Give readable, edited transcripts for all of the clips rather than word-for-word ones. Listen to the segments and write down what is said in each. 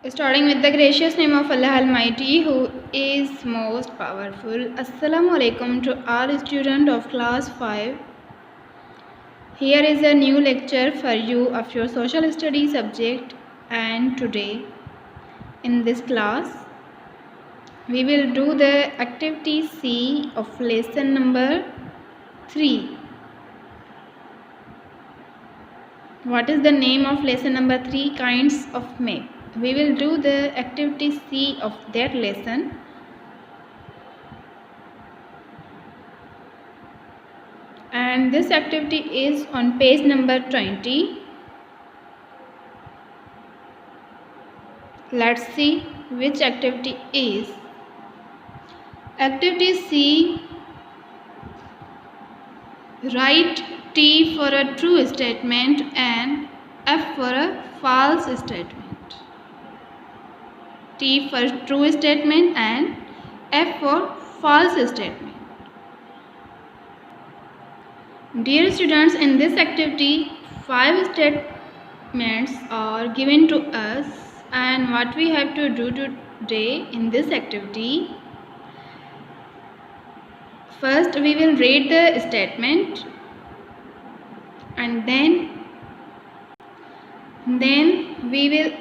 Starting with the gracious name of Allah Almighty, who is most powerful. Assalamu alaikum to all students of class 5. Here is a new lecture for you of your social studies subject, and today in this class we will do the activity C of lesson number 3. What is the name of lesson number 3? Kinds of map. We will do the activity C of that lesson. And this activity is on page number 20. Let's see which activity is. Activity C. Write T for a true statement and F for a false statement. T for true statement and F for false statement. Dear students, in this activity, 5 statements are given to us, and what we have to do today in this activity, first we will read the statement and then we will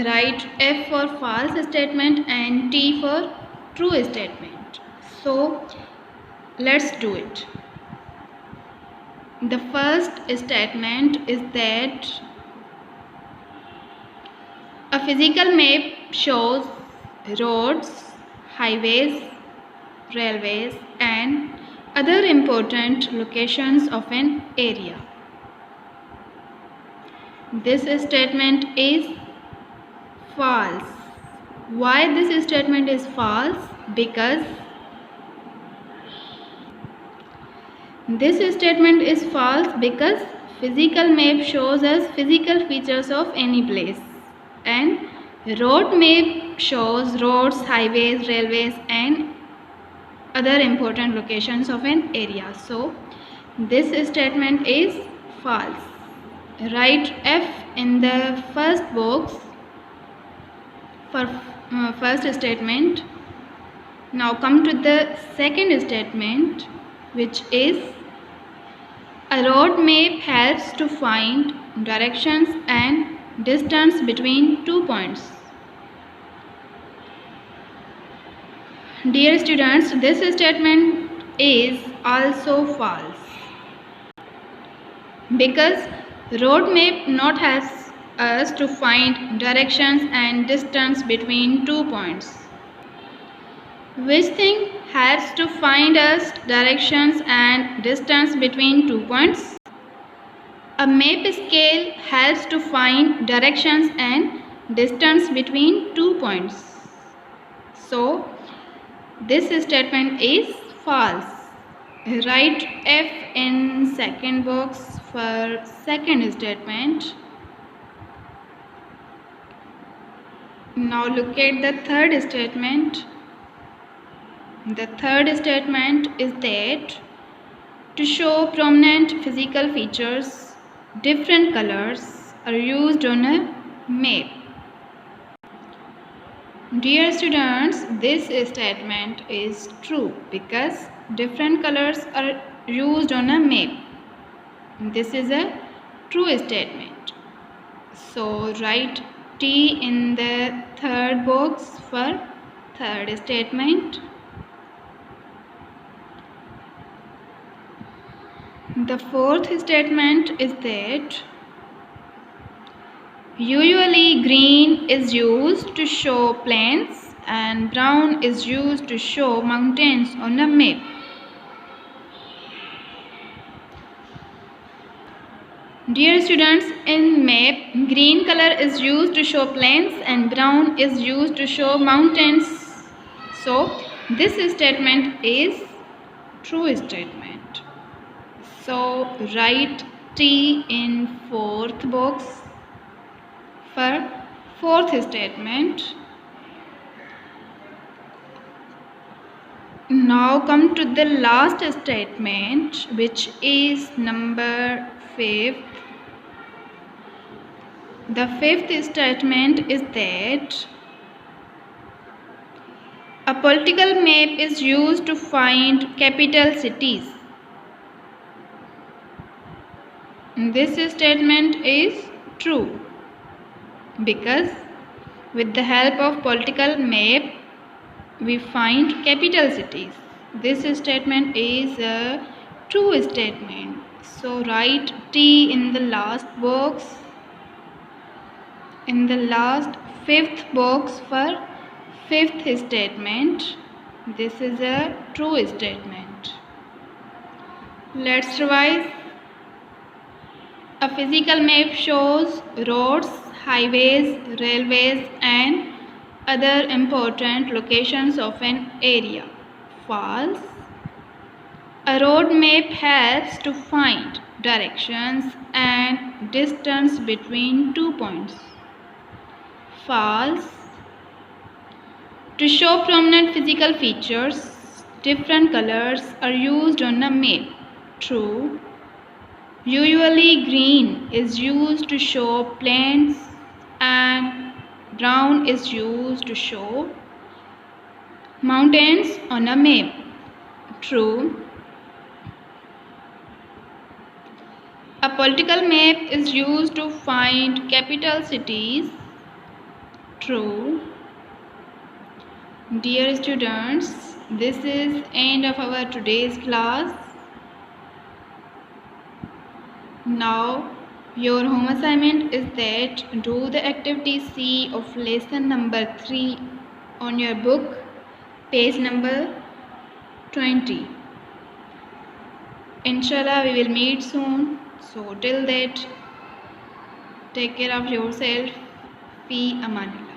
write F for false statement and T for true statement. So let's do it. The first statement is that a physical map shows roads, highways, railways and other important locations of an area. This statement is false. Why this statement is false? Because this statement is false because physical map shows us physical features of any place, and road map shows roads, highways, railways and other important locations of an area. So this statement is false. Write F in the first box for first statement. Now come to the second statement, which is a road map helps to find directions and distance between 2 points. Dear students, this statement is also false because road map not helps us to find directions and distance between 2 points. Which thing helps to find us directions and distance between 2 points? A map scale helps to find directions and distance between 2 points. So this statement is false. Write F in second box for second statement. Now look at the third statement. The third statement is that to show prominent physical features, different colors are used on a map. Dear students, this statement is true because different colors are used on a map. This is a true statement. So write T in the third box for third statement. The fourth statement is that usually green is used to show plains and brown is used to show mountains on a map. Dear students, in map, green color is used to show plains and brown is used to show mountains. So this statement is true statement. So write T in fourth box for fourth statement. Now come to the last statement, which is number 5. The fifth statement is that A political map is used to find capital cities. This statement is true because with the help of political map we find capital cities. This statement is a true statement. So write T in the last box, in the last fifth box for fifth statement. This is a true statement. Let's revise. A physical map shows roads, highways, railways and other important locations of an area. False. A road map helps to find directions and distance between 2 points. False. To show prominent physical features, different colors are used on a map. True. Usually green is used to show plains and brown is used to show mountains on a map. True. A political map is used to find capital cities. True. Dear students, this is end of our today's class. Now your home assignment is that do the activity C of lesson number 3 on your book, page number 20. Inshallah we will meet soon. So till that, take care of yourself. Fi amanillah.